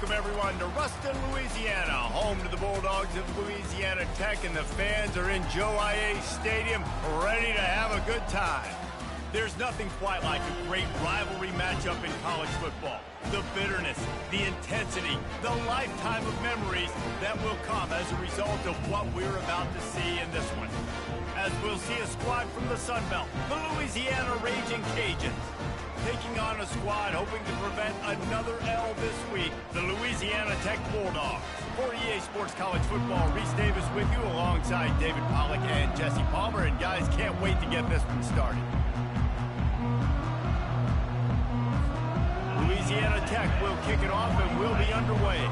welcome everyone to Ruston, Louisiana, home to the Bulldogs of Louisiana Tech, and the fans are in Joe I.A. Stadium ready to have a good time. There's nothing quite like a great rivalry matchup in college football. The bitterness, the intensity, the lifetime of memories that will come as a result of what we're about to see in this one. As we'll see a squad from the Sun Belt, the Louisiana Raging Cajuns, taking on a squad hoping to prevent another L this week, the Louisiana Tech Bulldogs. For EA Sports College Football, Reese Davis with you alongside David Pollack and Jesse Palmer. And guys, can't wait to get this one started. Louisiana Tech will kick it off and will be underway.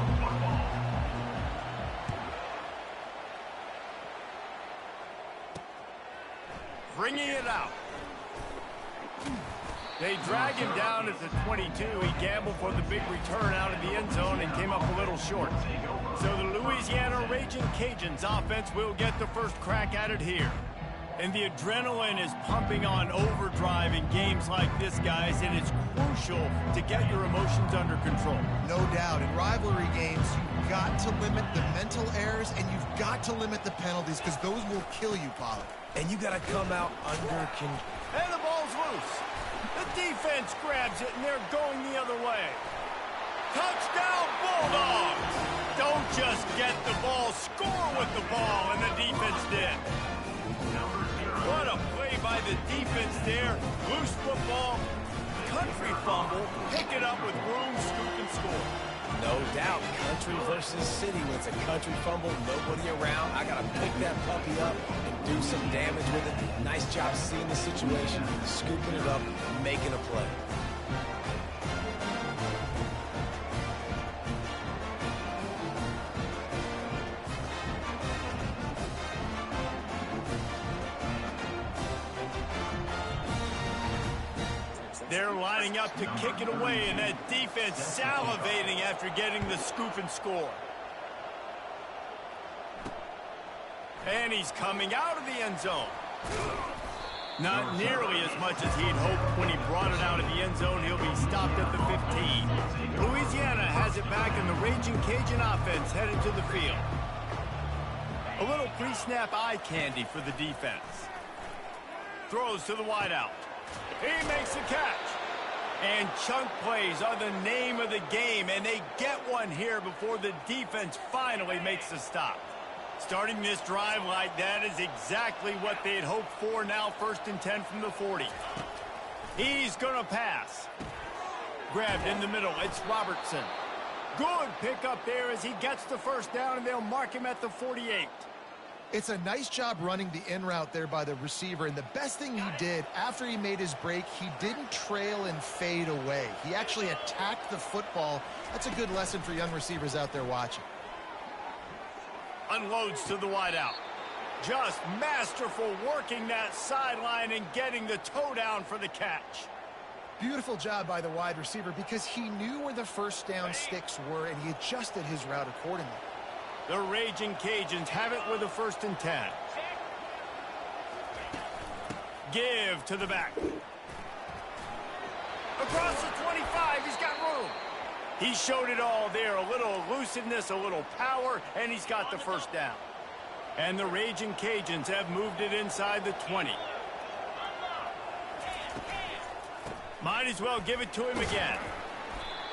Bringing it out. They drag him down at the 22. He gambled for the big return out of the end zone and came up a little short. So the Louisiana Raging Cajuns offense will get the first crack at it here. And the adrenaline is pumping on overdrive in games like this, guys, and it's crucial to get your emotions under control. No doubt. In rivalry games, you've got to limit the mental errors and you've got to limit the penalties because those will kill you, Pollard. And you got to come out under control. And the ball's loose. The defense grabs it, and they're going the other way. Touchdown, Bulldogs! Don't just get the ball, score with the ball, and the defense did. What a play by the defense there. Loose football, country fumble, pick it up with room, scoop, and score. No doubt, country versus city. When it's a country fumble, nobody around. I got to pick that puppy up and do some damage with it. Nice job seeing the situation, scooping it up, making a play. They're lining up to kick it away, and that defense salivating after getting the scoop and score. And he's coming out of the end zone. Not nearly as much as he'd hoped when he brought it out of the end zone. He'll be stopped at the 15. Louisiana has it back, and the Raging Cajun offense headed to the field. A little pre-snap eye candy for the defense. Throws to the wideout. He makes the catch. And chunk plays are the name of the game, and they get one here before the defense finally makes the stop. Starting this drive like that is exactly what they'd hoped for. Now 1st and 10 from the 40. He's going to pass. Grabbed in the middle. It's Robertson. Good pickup there as he gets the first down, and they'll mark him at the 48. It's a nice job running the in route there by the receiver, and the best thing he did after he made his break, he didn't trail and fade away. He actually attacked the football. That's a good lesson for young receivers out there watching. Unloads to the wideout. Just masterful working that sideline and getting the toe down for the catch. Beautiful job by the wide receiver because he knew where the first down sticks were, and he adjusted his route accordingly. The Raging Cajuns have it with a 1st and 10. Give to the back. Across the 25, he's got room. He showed it all there, a little elusiveness, a little power, and he's got the first down. And the Raging Cajuns have moved it inside the 20. Might as well give it to him again.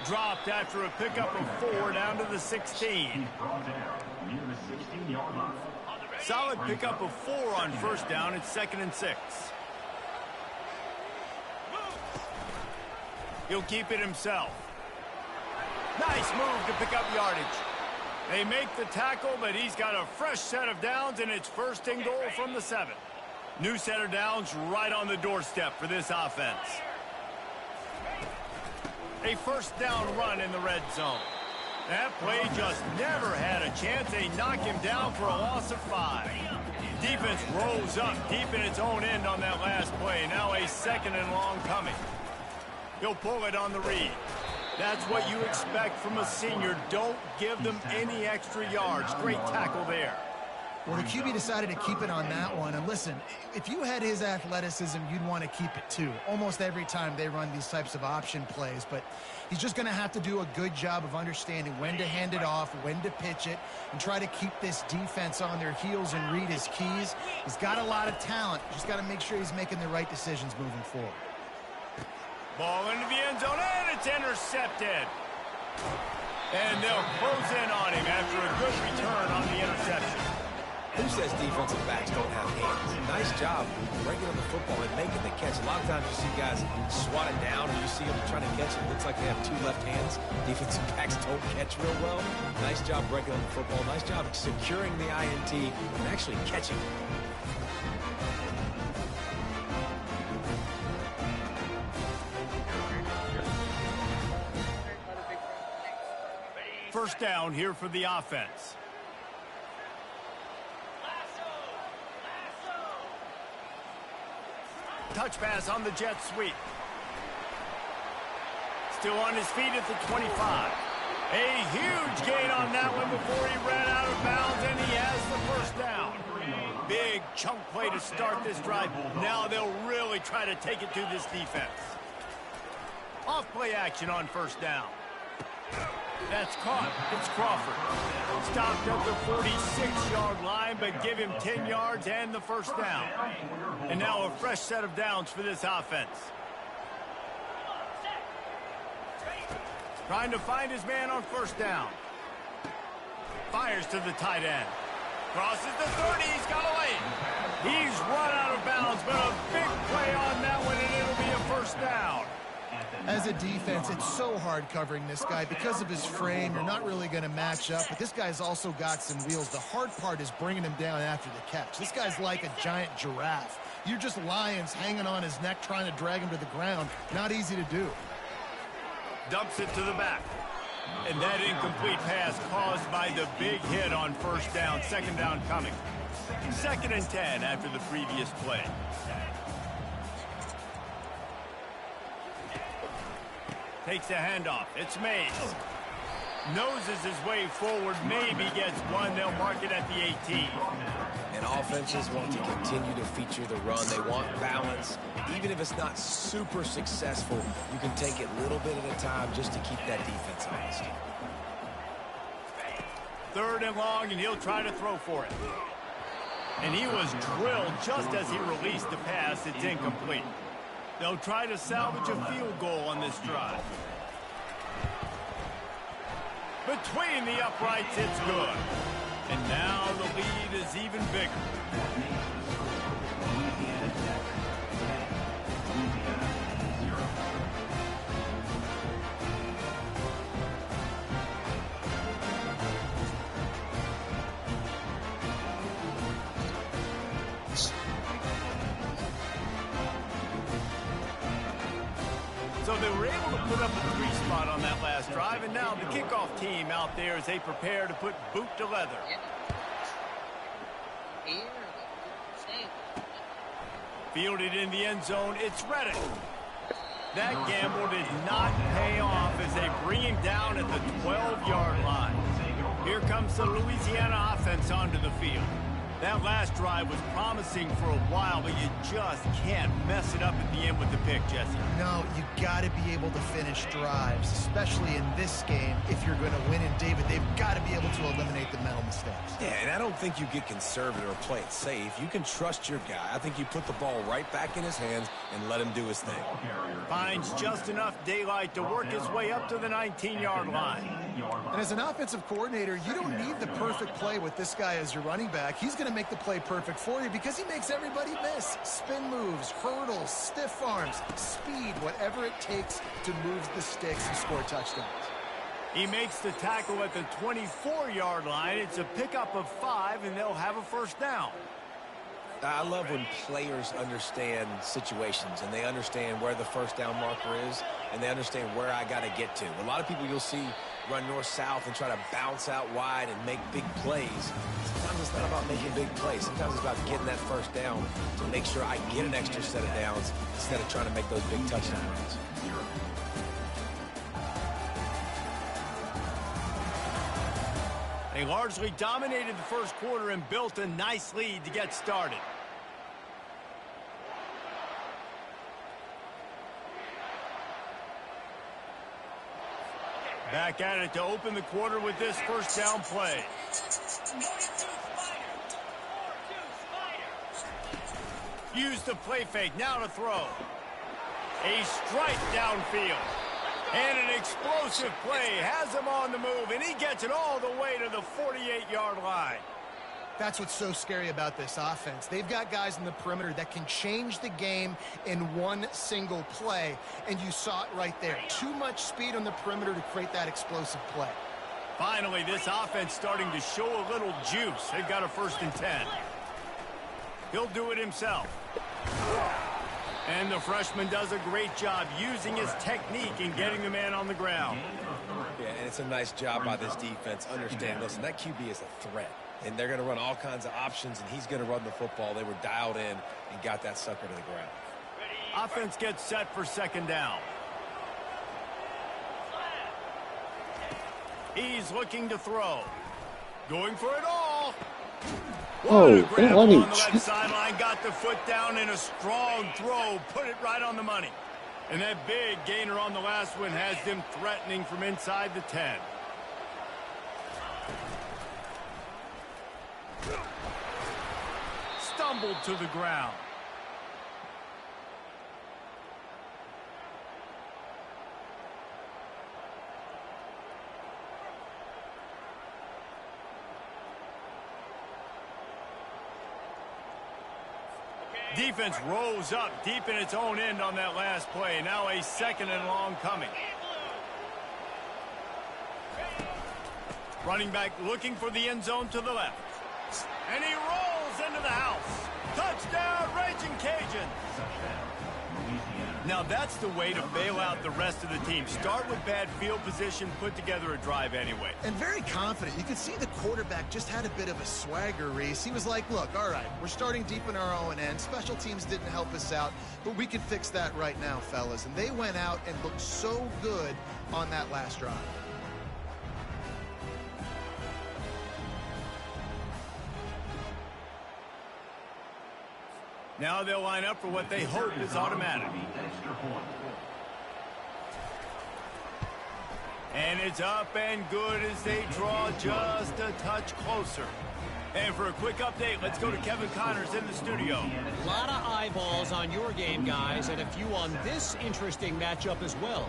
Dropped after a pickup of 4 down to the 16. Solid pickup of 4 on 1st down. It's 2nd and 6. He'll keep it himself. Nice move to pick up yardage. They make the tackle, but he's got a fresh set of downs, and it's 1st and goal from the 7. New set of downs right on the doorstep for this offense. A 1st down run in the red zone. That play just never had a chance. They knock him down for a loss of 5. Defense rolls up deep in its own end on that last play. Now a 2nd and long coming. He'll pull it on the read. That's what you expect from a senior. Don't give them any extra yards. Great tackle there. Well, the QB decided to keep it on that one. And listen, if you had his athleticism, you'd want to keep it too. Almost every time they run these types of option plays. But he's just going to have to do a good job of understanding when to hand it off, when to pitch it, and try to keep this defense on their heels and read his keys. He's got a lot of talent. Just got to make sure he's making the right decisions moving forward. Ball into the end zone, and it's intercepted. And they'll close in on him after a good return on the interception. Who says defensive backs don't have hands? Nice job breaking on the football and making the catch. A lot of times you see guys swat it down, and you see them trying to catch it. It looks like they have two left hands. Defensive backs don't catch real well. Nice job breaking on the football. Nice job securing the INT and actually catching it. First down here for the offense. Touch pass on the jet sweep. Still on his feet at the 25. A huge gain on that one before he ran out of bounds, and he has the first down. Big chunk play to start this drive. Now they'll really try to take it to this defense. Off play action on first down. That's caught. It's Crawford. Stopped at the 46-yard line, but give him 10 yards and the first down. And now a fresh set of downs for this offense. Trying to find his man on first down. Fires to the tight end. Crosses the 30. He's got away. He's run out of bounds, but a big play on that one, and it'll be a first down. As a defense, it's so hard covering this guy. Because of his frame, you're not really going to match up. But this guy's also got some wheels. The hard part is bringing him down after the catch. This guy's like a giant giraffe. You're just lions hanging on his neck trying to drag him to the ground. Not easy to do. Dumps it to the back. And that incomplete pass caused by the big hit on first down. Second down coming. 2nd and 10 after the previous play. Takes a handoff. It's Mays. Noses his way forward. Maybe gets one. They'll mark it at the 18. And offenses want to continue to feature the run. They want balance. Even if it's not super successful, you can take it little bit at a time just to keep that defense honest. 3rd and long, and he'll try to throw for it. And he was drilled just as he released the pass. It's incomplete. They'll try to salvage a field goal on this drive. Between the uprights, it's good. And now the lead is even bigger. So they were able to put up a 3 spot on that last drive, and now the kickoff team out there as they prepare to put boot to leather. Fielded in the end zone, it's Reddick. That gamble did not pay off as they bring him down at the 12-yard line. Here comes the Louisiana offense onto the field. That last drive was promising for a while, but you just can't mess it up at the end with the pick, Jesse. No, you got to be able to finish drives, especially in this game. If you're going to win, and David, they've got to be able to eliminate the mental mistakes. Yeah, and I don't think you get conservative or play it safe. You can trust your guy. I think you put the ball right back in his hands and let him do his thing. Finds just enough daylight to work his way up to the 19-yard line. And as an offensive coordinator, you don't need the perfect play with this guy as your running back. He's going to make the play perfect for you because he makes everybody miss. Spin moves, hurdles, stiff arms, speed, whatever it takes to move the sticks and score touchdowns. He makes the tackle at the 24-yard line. It's a pickup of 5, and they'll have a first down. I love when players understand situations and they understand where the first down marker is and they understand where I got to get to. A lot of people you'll see run north-south and try to bounce out wide and make big plays. Sometimes it's not about making big plays. Sometimes it's about getting that first down to make sure I get an extra set of downs instead of trying to make those big touchdown runs. They largely dominated the first quarter and built a nice lead to get started. Back at it to open the quarter with this first down play. Use the play fake, now to throw. A strike downfield. And an explosive play has him on the move, and he gets it all the way to the 48-yard line. That's what's so scary about this offense. They've got guys in the perimeter that can change the game in one single play, and you saw it right there. Too much speed on the perimeter to create that explosive play. Finally, this offense starting to show a little juice. They've got a 1st and 10. He'll do it himself. And the freshman does a great job using his technique and getting the man on the ground. Yeah, and it's a nice job by this defense. Understand, listen, that QB is a threat. And they're going to run all kinds of options, and he's going to run the football. They were dialed in and got that sucker to the ground. Offense gets set for 2nd down. He's looking to throw. Going for it all. Oh, grab let on me. the left sideline, got the foot down in a strong throw, put it right on the money. And that big gainer on the last one has them threatening from inside the 10. Stumbled to the ground. Defense rose up deep in its own end on that last play. Now a 2nd and long coming. Running back looking for the end zone to the left. And he rolls into the house. Touchdown, Raging Cajuns. Now that's the way to bail out the rest of the team. Start with bad field position, put together a drive anyway. And very confident. You could see the quarterback just had a bit of a swagger, Reese. He was like, look, all right, we're starting deep in our own end. Special teams didn't help us out, but we can fix that right now, fellas. And they went out and looked so good on that last drive. Now they'll line up for what they hope is automatic. And it's up and good as they draw just a touch closer. And for a quick update, let's go to Kevin Connors in the studio. A lot of eyeballs on your game, guys, and a few on this interesting matchup as well.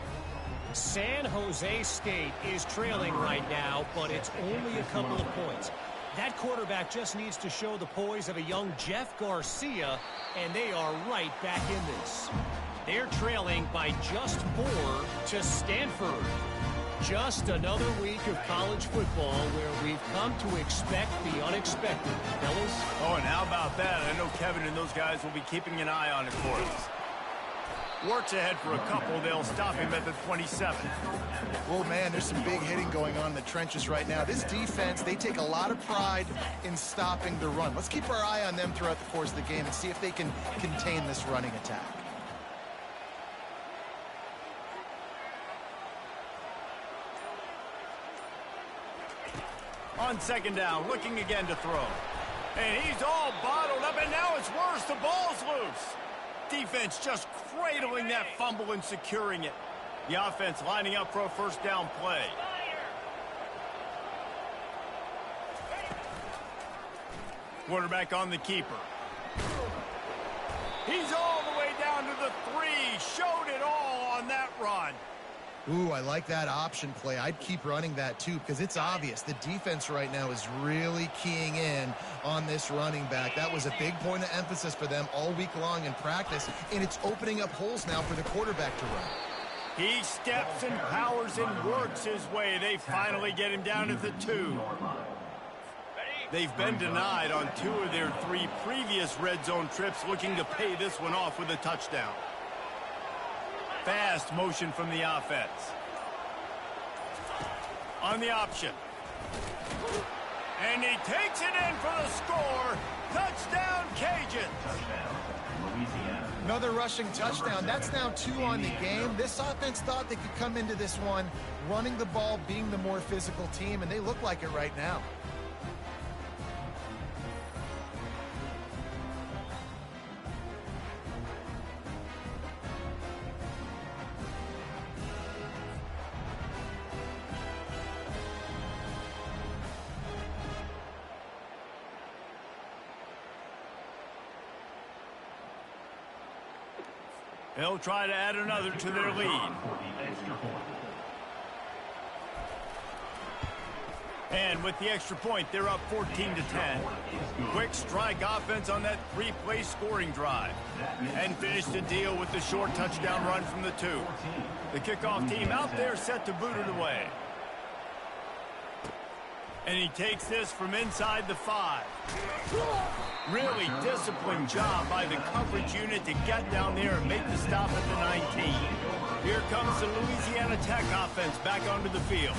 San Jose State is trailing right now, but it's only a couple of points. That quarterback just needs to show the poise of a young Jeff Garcia, and they are right back in this. They're trailing by just 4 to Stanford. Just another week of college football where we've come to expect the unexpected, fellas. Oh, and how about that? I know Kevin and those guys will be keeping an eye on it for us. Works ahead for a couple. They'll stop him at the 27. Oh, man, there's some big hitting going on in the trenches right now. This defense, they take a lot of pride in stopping the run. Let's keep our eye on them throughout the course of the game and see if they can contain this running attack. On 2nd down, looking again to throw. And he's all bottled up, and now it's worse. The ball's loose. Defense just cradling that fumble and securing it. The offense lining up for a 1st down play. Quarterback on the keeper. He's all the way down to the 3. Showed it all on that run. Ooh, I like that option play. I'd keep running that too because it's obvious the defense right now is really keying in on this running back. That was a big point of emphasis for them all week long in practice, and it's opening up holes now for the quarterback to run. He steps and powers and works his way. They finally get him down at the 2. They've been denied on 2 of their 3 previous red zone trips, looking to pay this one off with a touchdown. Fast motion from the offense. On the option. And he takes it in for the score. Touchdown, Cajuns. Another rushing touchdown. That's now 2 on the game. This offense thought they could come into this one running the ball, being the more physical team, and they look like it right now. They'll try to add another to their lead. And with the extra point, they're up 14-10. Quick strike offense on that 3-play scoring drive. And finished the deal with the short touchdown run from the 2. The kickoff team out there set to boot it away. And he takes this from inside the 5. Really disciplined job by the coverage unit to get down there and make the stop at the 19. Here comes the Louisiana Tech offense back onto the field.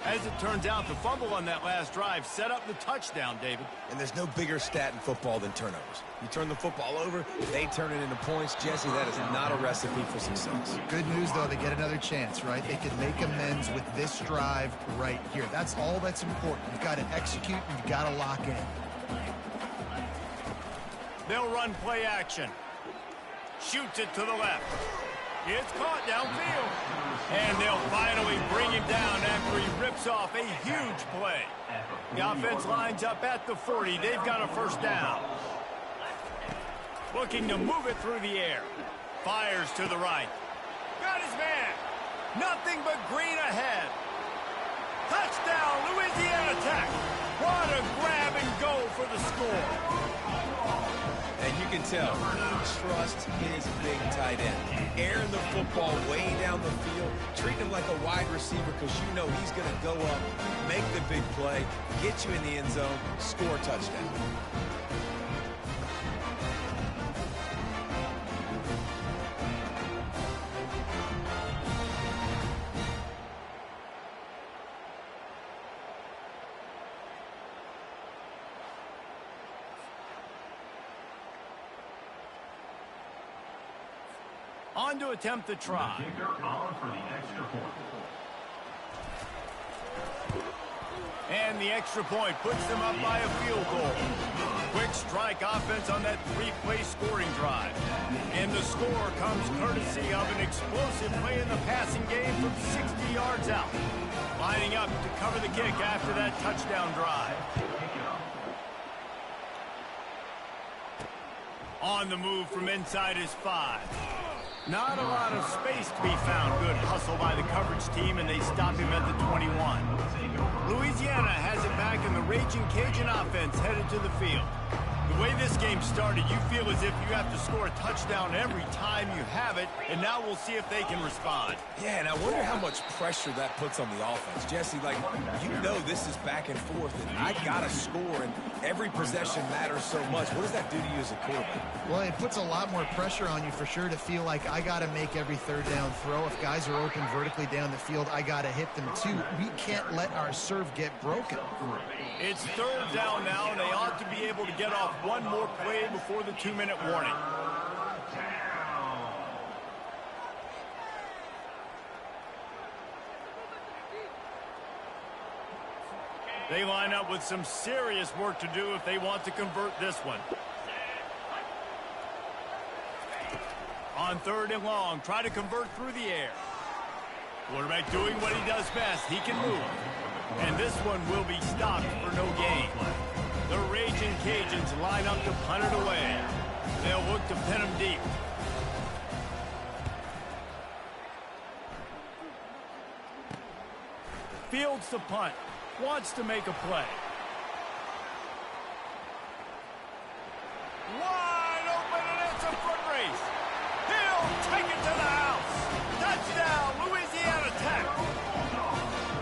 As it turns out, the fumble on that last drive set up the touchdown, David. And there's no bigger stat in football than turnovers. You turn the football over, they turn it into points. Jesse, that is not a recipe for success. Good news, though, they get another chance, right? They can make amends with this drive right here. That's all that's important. You've got to execute, and you've got to lock in. They'll run play action. Shoots it to the left. It's caught downfield. And they'll finally bring him down after he rips off a huge play. The offense lines up at the 40. They've got a first down. Looking to move it through the air. Fires to the right. Got his man. Nothing but green ahead. Touchdown, Louisiana Tech. What a grab and go for the score. And you can tell he trusts his big tight end. Airing the football way down the field, treating him like a wide receiver because you know he's going to go up, make the big play, get you in the end zone, score a touchdown. On to attempt the try. And the extra point puts them up by a field goal. Quick strike offense on that 3-play scoring drive. And the score comes courtesy of an explosive play in the passing game from 60 yards out. Lining up to cover the kick after that touchdown drive. On the move from inside his 5. Not a lot of space to be found. Good hustle by the coverage team, and they stop him at the 21. Louisiana has it back, and the Raging Cajun offense headed to the field. The way this game started, you feel as if you have to score a touchdown every time you have it, and now we'll see if they can respond. Yeah, and I wonder how much pressure that puts on the offense. Jesse, like, you know this is back and forth, and I got to score, and every possession matters so much. What does that do to you as a quarterback? Well, it puts a lot more pressure on you for sure to feel like I got to make every third down throw. If guys are open vertically down the field, I got to hit them too. We can't let our serve get broken. It's third down now, and they ought to be able to get off one more play before the 2-minute warning. They line up with some serious work to do if they want to convert this one. On 3rd and long, try to convert through the air. Quarterback doing what he does best. He can move. And this one will be stopped for no gain. The Raging Cajuns line up to punt it away. They'll look to pin him deep. Fields the punt. Wants to make a play. Wide open, and it's a foot race. He'll take it to the house. Touchdown, Louisiana Tech.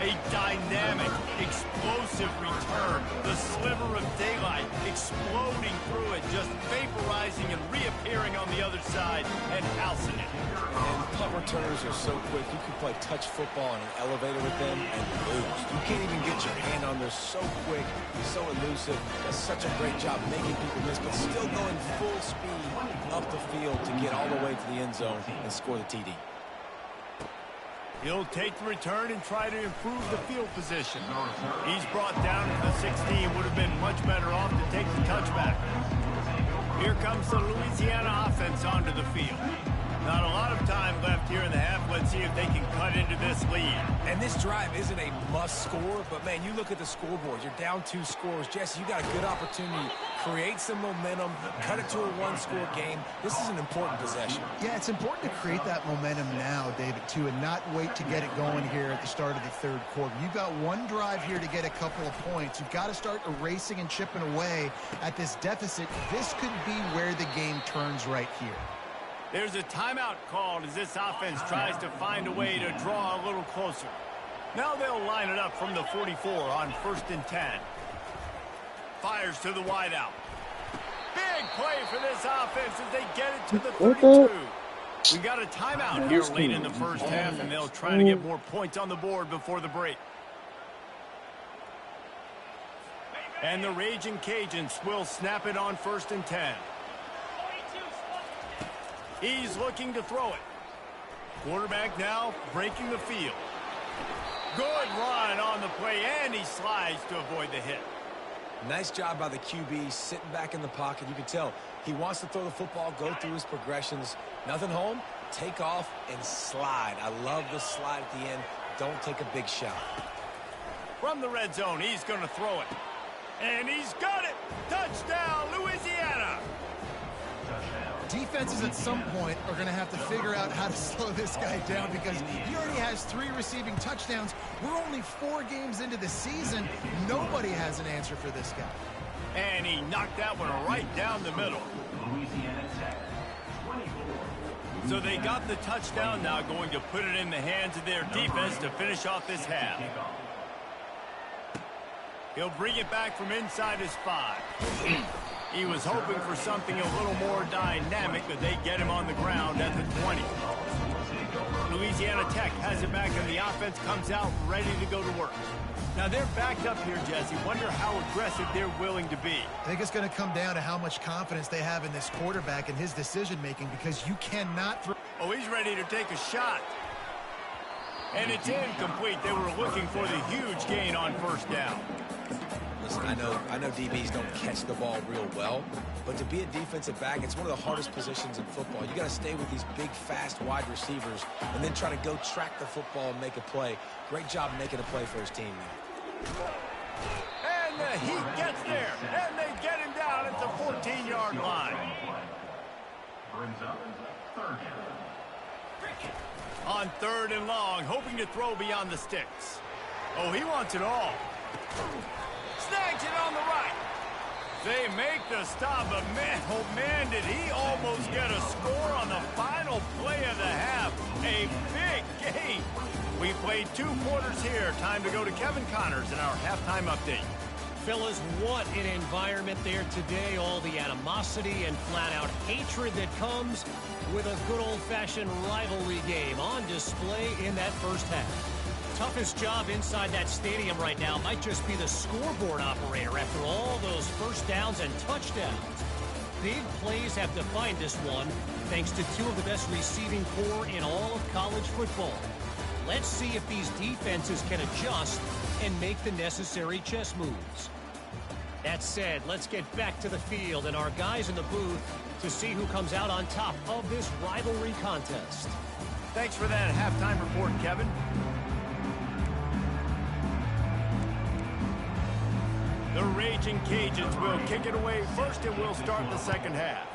A dynamic, explosive explosive return. The sliver of daylight exploding through it, just vaporizing and reappearing on the other side and housing it. And punt returners are so quick. You can play touch football in an elevator with them and lose. You can't even get your hand on. They're so quick, so elusive. Does such a great job making people miss, but still going full speed up the field to get all the way to the end zone and score the TD. He'll take the return and try to improve the field position. He's brought down to the 16. Would have been much better off to take the touchback. Here comes the Louisiana offense onto the field. Not a lot of time left here in the half. Let's see if they can cut into this lead. And this drive isn't a must score, but man, you look at the scoreboard. You're down 2 scores. Jesse, you got a good opportunity. Create some momentum. Cut it to a 1-score game. This is an important possession. Yeah, it's important to create that momentum now, David, too, and not wait to get it going here at the start of the third quarter. You've got one drive here to get a couple of points. You've got to start erasing and chipping away at this deficit. This could be where the game turns right here. There's a timeout called as this offense tries to find a way to draw a little closer. Now they'll line it up from the 44 on 1st and 10. Fires to the wideout. Big play for this offense as they get it to the 32. We got a timeout here late in the first half, and they'll try to get more points on the board before the break. And the Raging Cajuns will snap it on 1st and 10. He's looking to throw it. Quarterback now breaking the field. Good run on the play, and he slides to avoid the hit. Nice job by the QB sitting back in the pocket. You can tell he wants to throw the football, go through his progressions. Nothing home, take off and slide. I love the slide at the end. Don't take a big shot. From the red zone, he's going to throw it. And he's got it. Touchdown, Louisiana. Defenses at some point are going to have to figure out how to slow this guy down because he already has 3 receiving touchdowns. We're only 4 games into the season. Nobody has an answer for this guy. And he knocked that one right down the middle. So they got the touchdown, now going to put it in the hands of their defense to finish off this half. He'll bring it back from inside his 5. He was hoping for something a little more dynamic, but they get him on the ground at the 20. Louisiana Tech has it back, and the offense comes out ready to go to work. Now they're backed up here, Jesse. Wonder how aggressive they're willing to be. I think it's going to come down to how much confidence they have in this quarterback and his decision-making because you cannot throw. Oh, he's ready to take a shot. And it's incomplete. They were looking for the huge gain on 1st down. Listen, I know DBs don't catch the ball real well, but to be a defensive back, it's one of the hardest positions in football. You got to stay with these big, fast wide receivers and then try to go track the football and make a play. Great job making a play for his team. And the Heat gets there, and they get him down at the 14-yard line. On 3rd and long, hoping to throw beyond the sticks. Oh, he wants it all. Snags it on the right. They make the stop, but man, oh man, did he almost get a score on the final play of the half. A big game. We played 2 quarters here. Time to go to Kevin Connors in our halftime update. Fellas, what an environment there today. All the animosity and flat-out hatred that comes with a good old-fashioned rivalry game on display in that first half. Toughest job inside that stadium right now might just be the scoreboard operator after all those first downs and touchdowns. Big plays have defined this one, thanks to 2 of the best receiving corps in all of college football. Let's see if these defenses can adjust and make the necessary chess moves. That said, let's get back to the field and our guys in the booth to see who comes out on top of this rivalry contest. Thanks for that halftime report, Kevin. The Raging Cajuns will kick it away first, and we'll start the second half.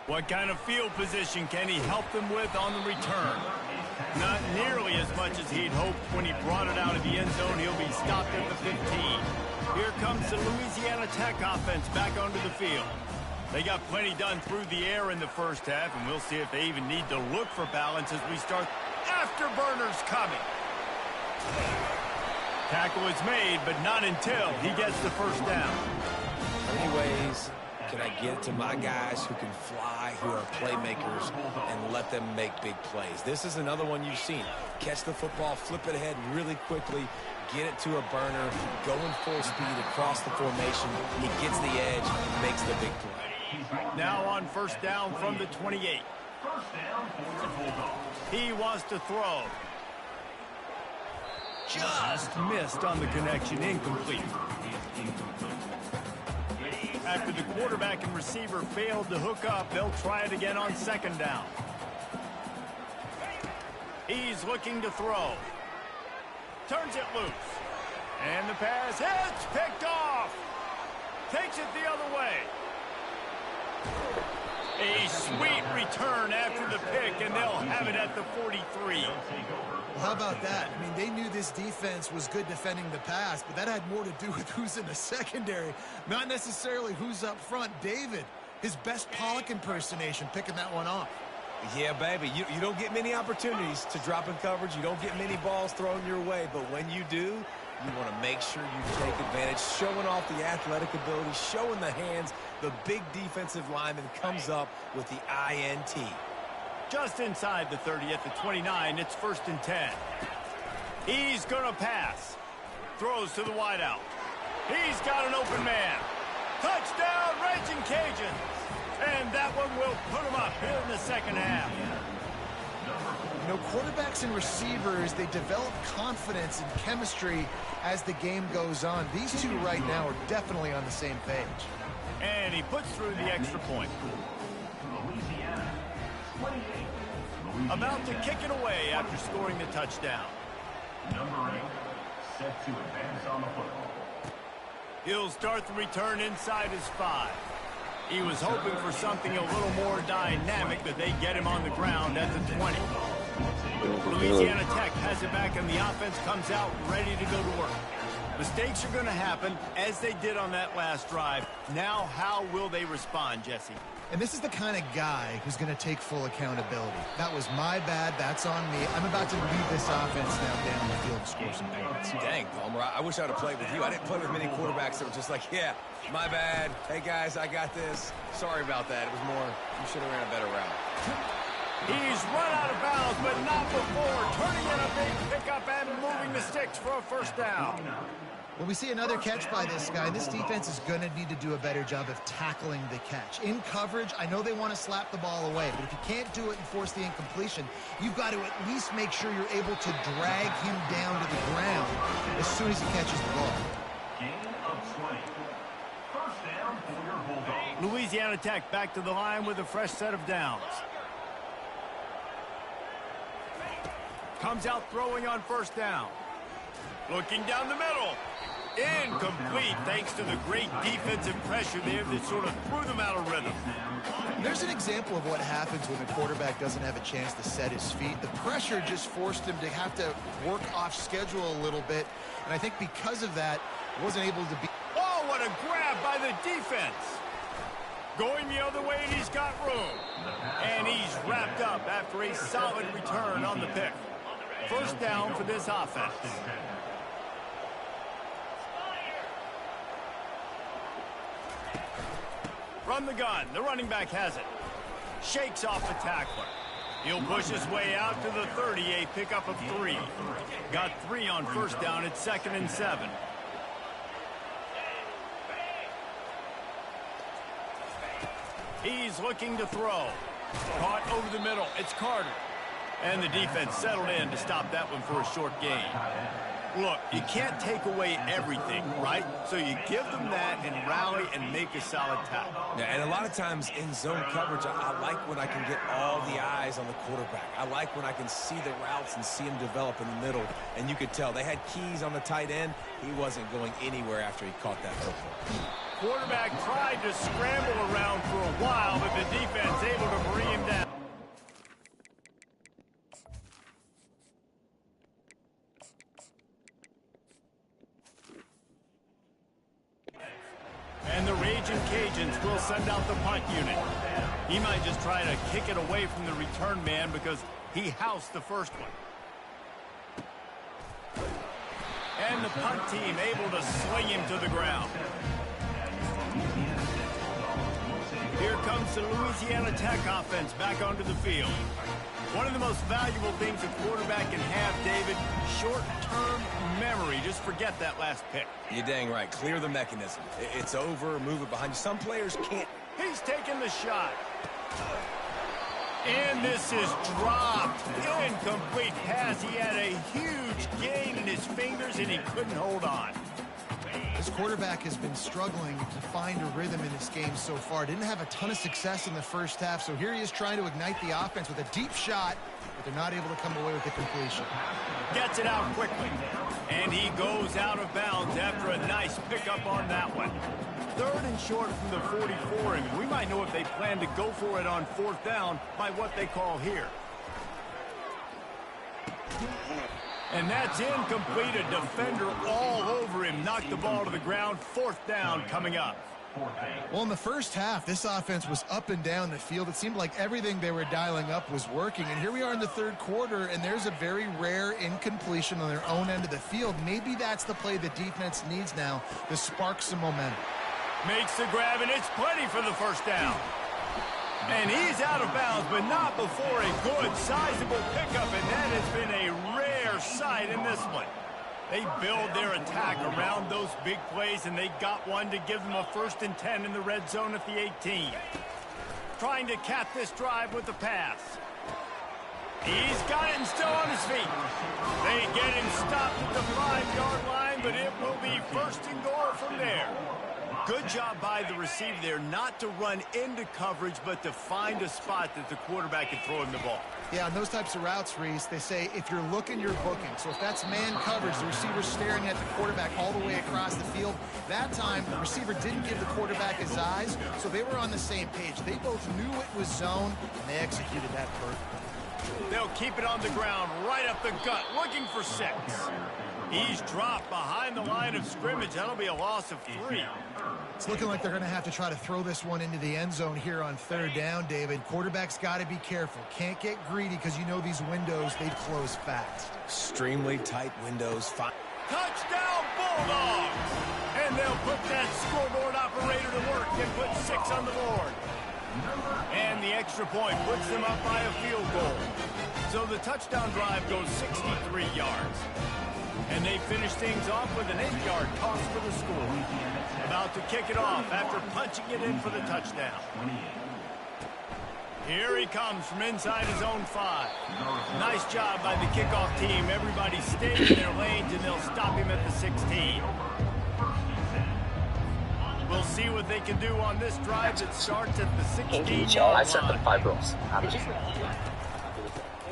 What kind of field position can he help them with on the return? Not nearly as much as he'd hoped when he brought it out of the end zone. He'll be stopped at the 15. Here comes the Louisiana Tech offense back onto the field. They got plenty done through the air in the first half, and we'll see if they even need to look for balance as we start. Afterburners coming. Tackle is made, but not until he gets the first down. How many ways can I get to my guys who can fly, who are playmakers, and let them make big plays? This is another one you've seen. Catch the football, flip it ahead really quickly, get it to a burner, going full speed across the formation. He gets the edge, makes the big play. Now on first down from the 28. He wants to throw. Just missed on the connection, incomplete. After the quarterback and receiver failed to hook up, they'll try it again on second down. He's looking to throw. Turns it loose. And the pass hits, picked off. Takes it the other way. A sweet return after the pick, and they'll have it at the 43. Well, how about that? I mean, they knew this defense was good defending the pass, but that had more to do with who's in the secondary, not necessarily who's up front. David, his best Pollock impersonation, picking that one off. Yeah, baby, you don't get many opportunities to drop in coverage. You don't get many balls thrown your way, but when you do, you want to make sure you take advantage, showing off the athletic ability, showing the hands. The big defensive lineman comes up with the INT. Just inside the 30 at the 29, it's 1st and 10. He's going to pass. Throws to the wideout. He's got an open man. Touchdown, Raging Cajuns. And that one will put him up here in the second half. You know, quarterbacks and receivers, they develop confidence and chemistry as the game goes on. These two right now are definitely on the same page. And he puts through the extra point. About to kick it away after scoring the touchdown. Number 8, set to advance on the football. He'll start the return inside his 5. He was hoping for something a little more dynamic, that they get him on the ground at the 20. Louisiana Tech has it back, and the offense comes out ready to go to work. Mistakes are going to happen, as they did on that last drive. Now, how will they respond, Jesse? And this is the kind of guy who's going to take full accountability. That was my bad. That's on me. I'm about to lead this offense now down the field to score some points. Dang, Palmer, I wish I'd have played with you. I didn't play with many quarterbacks that were just like, yeah, my bad. Hey, guys, I got this. Sorry about that. It was more, you should have ran a better route. He's run out of bounds, but not before turning in a big pickup and moving the sticks for a first down. Well, we see another catch by this guy. This defense is going to need to do a better job of tackling the catch. In coverage, I know they want to slap the ball away, but if you can't do it and force the incompletion, you've got to at least make sure you're able to drag him down to the ground as soon as he catches the ball. Gain of 20. First down for your Bulldogs. Louisiana Tech back to the line with a fresh set of downs. Comes out throwing on first down. Looking down the middle. Incomplete, thanks to the great defensive pressure there that sort of threw them out of rhythm. There's an example of what happens when the quarterback doesn't have a chance to set his feet. The pressure just forced him to have to work off schedule a little bit, and I think because of that, wasn't able to be... Oh, what a grab by the defense. Going the other way, and he's got room. And he's wrapped up after a solid return on the pick. First down for this offense. From the gun, the running back has it. Shakes off the tackler. He'll push his way out to the 30, a pickup of 3. Got 3 on first down, it's 2nd and 7. He's looking to throw. Caught over the middle, it's Carter. And the defense settled in to stop that one for a short gain. Look, you can't take away everything, right? So you give them that and rally and make a solid tackle. Yeah, and a lot of times in zone coverage, I like when I can get all the eyes on the quarterback. I like when I can see the routes and see him develop in the middle. And you could tell they had keys on the tight end. He wasn't going anywhere after he caught that football. Quarterback tried to scramble around for a while, but the defense able to bring him down. And the Raging Cajuns will send out the punt unit. He might just try to kick it away from the return man because he housed the first one. the punt team able to sling him to the ground. Here comes the Louisiana Tech offense back onto the field. One of the most valuable things a quarterback can have, David, short-term memory. Just forget that last pick. You're dang right. Clear the mechanism. It's over. Move it behind you. Some players can't. He's taking the shot. And this is dropped. Incomplete pass. He had a huge gain in his fingers, and he couldn't hold on. This quarterback has been struggling to find a rhythm in this game so far. Didn't have a ton of success in the first half, so here he is trying to ignite the offense with a deep shot, but they're not able to come away with the completion. Gets it out quickly, and he goes out of bounds after a nice pickup on that one. 3rd and short from the 44, and we might know if they plan to go for it on 4th down by what they call here. And that's incomplete. A defender all over him. Knocked the ball to the ground. 4th down coming up. Well, in the first half, this offense was up and down the field. It seemed like everything they were dialing up was working. And here we are in the 3rd quarter, and there's a very rare incompletion on their own end of the field. Maybe that's the play the defense needs now to spark some momentum. Makes the grab, and it's plenty for the 1st down. And he's out of bounds, but not before a good, sizable pickup, and that has been a rare sight in this one. They build their attack around those big plays, and they got one to give them a 1st and 10 in the red zone at the 18. Trying to cap this drive with the pass. He's got it and still on his feet. They get him stopped at the 5-yard line, but it will be 1st and goal from there. Good job by the receiver there not to run into coverage, but to find a spot that the quarterback can throw him the ball. Yeah, on those types of routes, Reese, they say if you're looking, you're booking. So if that's man coverage, the receiver's staring at the quarterback all the way across the field. That time, the receiver didn't give the quarterback his eyes, so they were on the same page. They both knew it was zone, and they executed that perfectly. They'll keep it on the ground, right up the gut, looking for 6. He's dropped behind the line of scrimmage. That'll be a loss of 3. It's looking like they're going to have to try to throw this one into the end zone here on 3rd down, David. Quarterback's got to be careful. Can't get greedy because you know these windows, they close fast. Extremely tight windows. Touchdown, Bulldogs! And they'll put that scoreboard operator to work and put 6 on the board. And the extra point puts them up by a field goal. So the touchdown drive goes 63 yards. And they finish things off with an 8-yard toss for the score. About to kick it off after punching it in for the touchdown. Here he comes from inside his own 5. Nice job by the kickoff team. Everybody stayed in their lanes, and they'll stop him at the 16. We'll see what they can do on this drive that starts at the 16-yard line.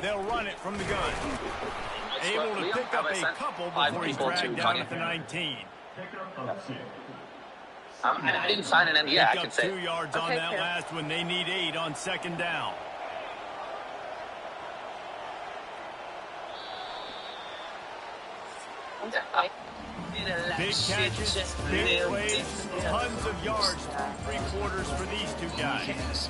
They'll run it from the gun. Able to pick up a couple before he's dragged down at the 19. And I didn't sign an NDA, I can say. 2 yards on that last one. They need 8 on 2nd down. Big catches, big plays, tons of yards through 3 quarters for these 2 guys.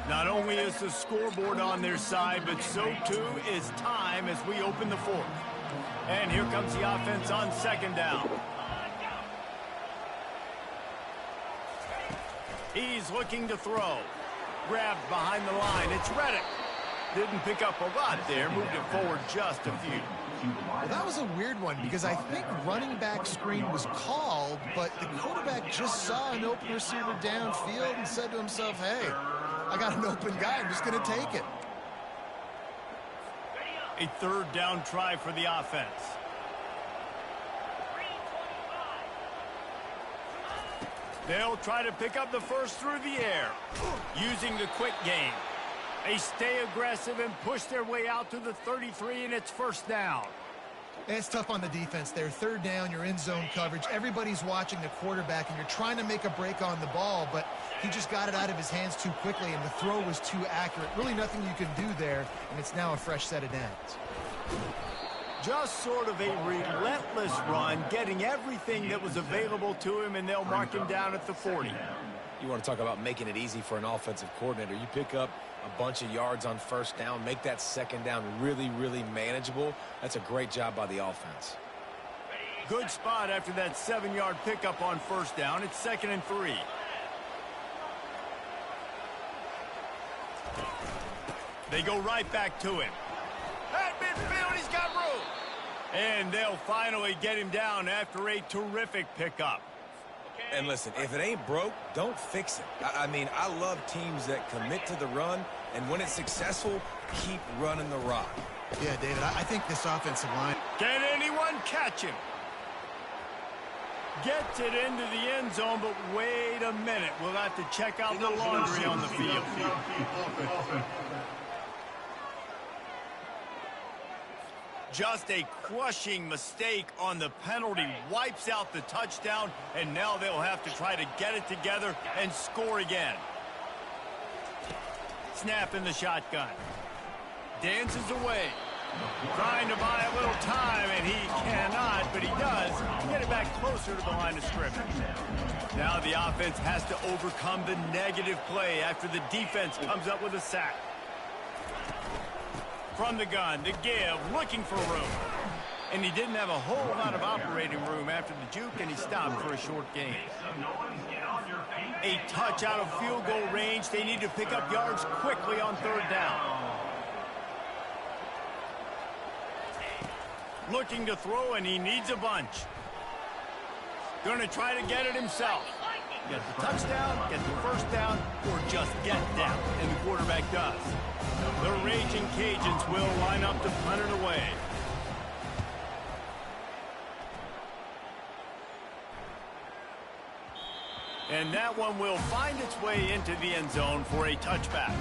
Not only is the scoreboard on their side, but so too is time as we open the 4th. And here comes the offense on 2nd down. He's looking to throw. Grabbed behind the line. It's Reddick. Didn't pick up a lot there. Moved it forward just a few. Well, that was a weird one because I think running back screen was called, but the quarterback just saw an open receiver downfield and said to himself, hey, I got an open guy. I'm just going to take it. A 3rd down try for the offense. They'll try to pick up the 1st through the air, using the quick game. They stay aggressive and push their way out to the 33, and it's 1st down. And it's tough on the defense there. 3rd down, you're in zone coverage. Everybody's watching the quarterback, and you're trying to make a break on the ball, but he just got it out of his hands too quickly, and the throw was too accurate. Really nothing you can do there, and it's now a fresh set of downs. Just sort of a relentless run, getting everything that was available to him, and they'll mark him down at the 40. You want to talk about making it easy for an offensive coordinator. You pick up a bunch of yards on first down, make that second down really, really manageable. That's a great job by the offense. Good spot after that 7-yard pickup on first down. It's 2nd and 3. They go right back to him. At midfield, he's got room. And they'll finally get him down after a terrific pickup. And listen, if it ain't broke, don't fix it. I mean, I love teams that commit to the run, and when it's successful, keep running the rock. Yeah, David, I think this offensive line... Can anyone catch him? Gets it into the end zone, but wait a minute. We'll have to check out the laundry on the field. Just a crushing mistake on the penalty wipes out the touchdown, and now they'll have to try to get it together and score again. Snap in the shotgun. Dances away. Trying to buy a little time, and he cannot, but he does get it back closer to the line of scrimmage. Now the offense has to overcome the negative play after the defense comes up with a sack. From the gun, the give, looking for room. And he didn't have a whole lot of operating room after the juke, and he stopped for a short gain. A touch out of field goal range. They need to pick up yards quickly on third down. Looking to throw, and he needs a bunch. Going to try to get it himself. Get the touchdown, get the first down, or just get down. And the quarterback does. The Raging Cajuns will line up to punt it away. And that one will find its way into the end zone for a touchback.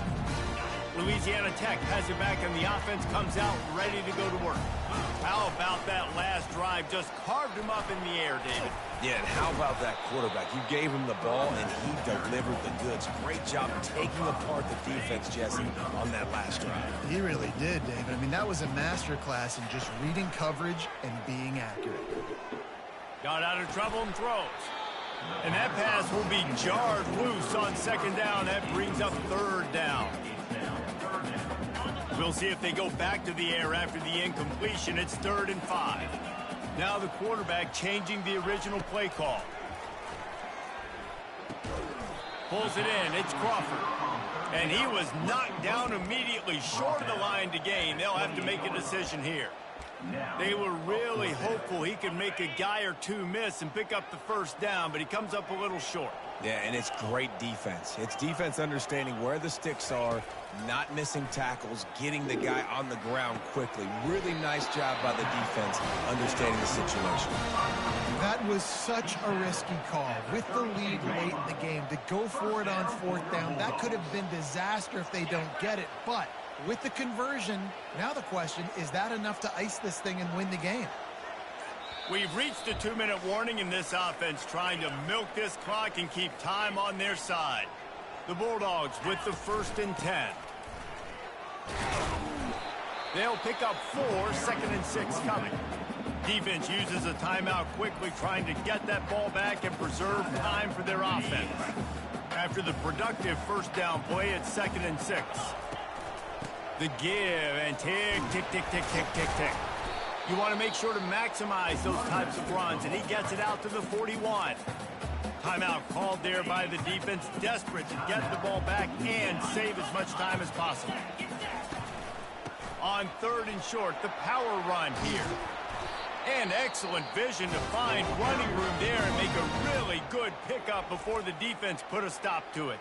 Louisiana Tech has it back, and the offense comes out ready to go to work. How about that last drive? Just carved him up in the air, David. Yeah, and how about that quarterback? You gave him the ball, and he delivered the goods. Great job taking apart the defense, Jesse, on that last drive. He really did, David. I mean, that was a masterclass in just reading coverage and being accurate. Got out of trouble and throws. And that pass will be jarred loose on second down. That brings up third down. We'll see if they go back to the air after the incompletion. It's 3rd and 5. Now the quarterback changing the original play call. Pulls it in. It's Crawford. And he was knocked down immediately short of the line to gain. They'll have to make a decision here. They were really hopeful he could make a guy or two miss and pick up the first down, but he comes up a little short. Yeah, and it's great defense. It's defense understanding where the sticks are, not missing tackles, getting the guy on the ground quickly. Really nice job by the defense understanding the situation. That was such a risky call. With the lead late in the game, to go for it on 4th down, that could have been disaster if they don't get it. But with the conversion, now the question, is that enough to ice this thing and win the game? We've reached a 2-minute warning in this offense, trying to milk this clock and keep time on their side. The Bulldogs with the 1st and 10. They'll pick up 4, 2nd and 6 coming. Defense uses a timeout quickly, trying to get that ball back and preserve time for their offense. After the productive first down play, it's 2nd and 6. The give, and tick, tick, tick, tick, tick, tick, tick. You want to make sure to maximize those types of runs, and he gets it out to the 41. Timeout called there by the defense, desperate to get the ball back and save as much time as possible. On 3rd and short, the power run here. And excellent vision to find running room there and make a really good pickup before the defense put a stop to it.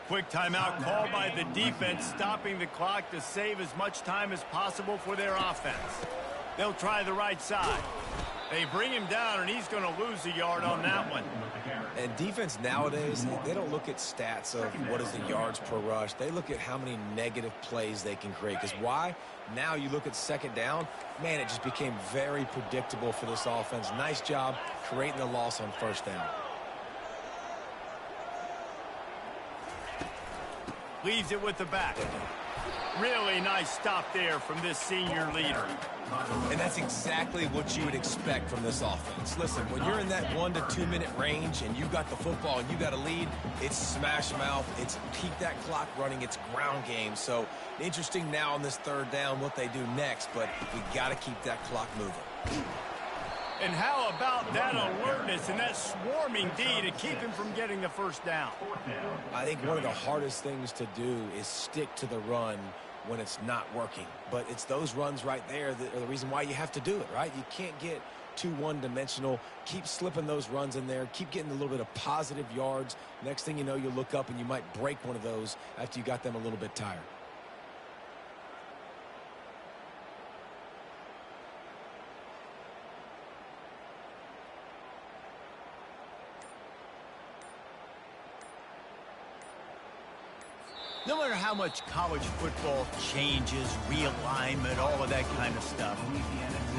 Quick timeout called by the defense, stopping the clock to save as much time as possible for their offense. They'll try the right side. They bring him down, and he's going to lose a yard on that one. And defense nowadays, they don't look at stats of what is the yards per rush. They look at how many negative plays they can create. Because why? Now you look at 2nd down, man, it just became very predictable for this offense. Nice job creating the loss on 1st down. Leaves it with the back. Really nice stop there from this senior leader. And that's exactly what you would expect from this offense. Listen, when you're in that 1 to 2 minute range and you got the football and you got a lead, it's smash mouth, it's keep that clock running, it's ground game. So interesting now on this third down what they do next, but we got to keep that clock moving. And how about that alertness and that swarming D to keep him from getting the first down? I think one of the hardest things to do is stick to the run when it's not working. But it's those runs right there that are the reason why you have to do it, right? You can't get too one-dimensional. Keep slipping those runs in there. Keep getting a little bit of positive yards. Next thing you know, you'll look up and you might break one of those after you got them a little bit tired. No matter how much college football changes, realignment, all of that kind of stuff,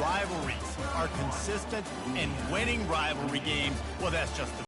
rivalries are consistent, and winning rivalry games, well, that's just the